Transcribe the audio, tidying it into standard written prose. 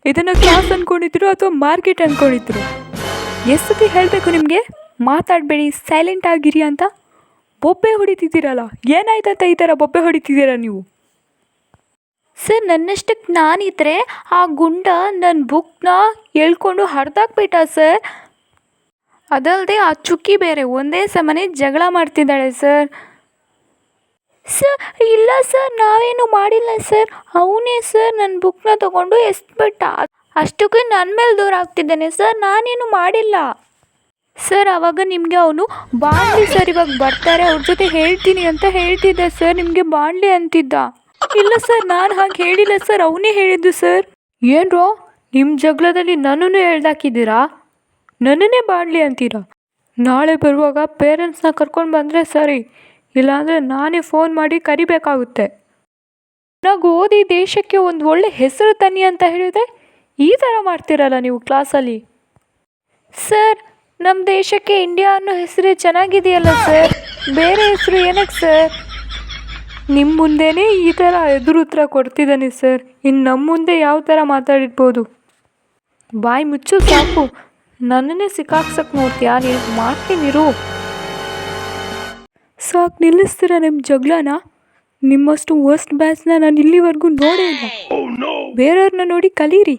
ಇದನ್ನು ಕ್ಲಾಸ್ ಅಂದ್ಕೊಂಡಿದ್ರು ಅಥವಾ ಮಾರ್ಕೆಟ್ ಅಂದ್ಕೊಂಡಿದ್ರು? ಎಷ್ಟು ಸತಿ ಹೇಳಬೇಕು ನಿಮಗೆ ಮಾತಾಡಬೇಡಿ, ಸೈಲೆಂಟ್ ಆಗಿರಿ ಅಂತ? ಬೊಬ್ಬೆ ಹೊಡಿತಿದ್ದೀರಲ್ಲ, ಏನಾಯ್ತಂತ ಈ ಥರ ಬೊಬ್ಬೆ ಹೊಡಿತಿದ್ದೀರಾ ನೀವು? ಸರ್, ನನ್ನಷ್ಟಕ್ಕೆ ನಾನಿದ್ರೆ ಆ ಗುಂಡ ನನ್ನ ಬುಕ್ನ ಎಳ್ಕೊಂಡು ಹರಿದಾಕ್ಬಿಟ್ಟ ಸರ್. ಅದಲ್ಲದೆ ಆ ಚುಕ್ಕಿ ಬೇರೆ ಒಂದೇ ಸಮನೆ ಜಗಳ ಮಾಡ್ತಿದ್ದಾಳೆ ಸರ್. ಸರ್ ಇಲ್ಲ ಸರ್, ನಾವೇನು ಮಾಡಿಲ್ಲ ಸರ್. ಅವನೇ ಸರ್ ನನ್ನ ಬುಕ್ನ ತಗೊಂಡು ಎಸ್ಬಿಟ್ಟ. ಅಷ್ಟಕ್ಕೆ ನನ್ನ ಮೇಲೆ ದೂರ ಆಗ್ತಿದ್ದಾನೆ ಸರ್, ನಾನೇನು ಮಾಡಿಲ್ಲ. ಸರ್ ಆವಾಗ ನಿಮಗೆ ಅವನು ಬಾಂಡ್ಲಿ ಸರ್ ಇವಾಗ ಬರ್ತಾರೆ ಅವ್ರ ಜೊತೆ ಹೇಳ್ತೀನಿ ಅಂತ ಹೇಳ್ತಿದ್ದೆ ಸರ್, ನಿಮಗೆ ಬಾಂಡ್ಲಿ ಅಂತಿದ್ದ. ಇಲ್ಲ ಸರ್, ನಾನು ಹಾಗೆ ಹೇಳಿಲ್ಲ ಸರ್, ಅವನೇ ಹೇಳಿದ್ದು ಸರ್. ಏನ್ರೋ ನಿಮ್ಮ ಜಗಳದಲ್ಲಿ ನನ್ನನ್ನು ಹೇಳ್ದಾಕಿದ್ದೀರಾ, ನನ್ನನ್ನೇ ಬಾಂಡ್ಲಿ ಅಂತೀರಾ? ನಾಳೆ ಬರುವಾಗ ಪೇರೆಂಟ್ಸ್ನ ಕರ್ಕೊಂಡು ಬಂದರೆ ಸರಿ, ಇಲ್ಲಾಂದರೆ ನಾನೇ ಫೋನ್ ಮಾಡಿ ಕರಿಬೇಕಾಗುತ್ತೆ. ನಾವು ಓದಿ ದೇಶಕ್ಕೆ ಒಂದು ಒಳ್ಳೆ ಹೆಸರು ತನ್ನಿ ಅಂತ ಹೇಳಿದರೆ ಈ ಥರ ಮಾಡ್ತೀರಲ್ಲ ನೀವು ಕ್ಲಾಸಲ್ಲಿ. ಸರ್, ನಮ್ಮ ದೇಶಕ್ಕೆ ಇಂಡಿಯಾ ಅನ್ನೋ ಹೆಸರೇ ಚೆನ್ನಾಗಿದೆಯಲ್ಲ ಸರ್, ಬೇರೆ ಹೆಸರು ಏನಕ್ಕೆ ಸರ್? ನಿಮ್ಮ ಮುಂದೆನೇ ಈ ಥರ ಎದುರು ಉತ್ತರ ಕೊಡ್ತಿದ್ದಾನೆ ಸರ್, ಇನ್ನು ನಮ್ಮ ಮುಂದೆ ಯಾವ ಥರ ಮಾತಾಡಿರ್ಬೋದು? ಬಾಯಿ ಮುಚ್ಚು ಸಾಕು, ನನ್ನನ್ನೇ ಸಿಕ್ಕಾಕ್ಸಕ್ಕೆ ನೋಡ್ತೀಯಾ? ನೀನು ಮಾಡ್ತೀನಿರು. ಸಾಕು, ನಿಲ್ಲಿಸ್ತೀರ ನಿಮ್ಮ ಜಗಳನ? ನಿಮ್ಮಷ್ಟು ವರ್ಸ್ಟ್ ಬ್ಯಾಚ್ನ ನಾನು ಇಲ್ಲಿವರೆಗೂ ನೋಡೇ ಇಲ್ಲ. ಬೇರೆಯವ್ರನ್ನ ನೋಡಿ ಕಲೀರಿ.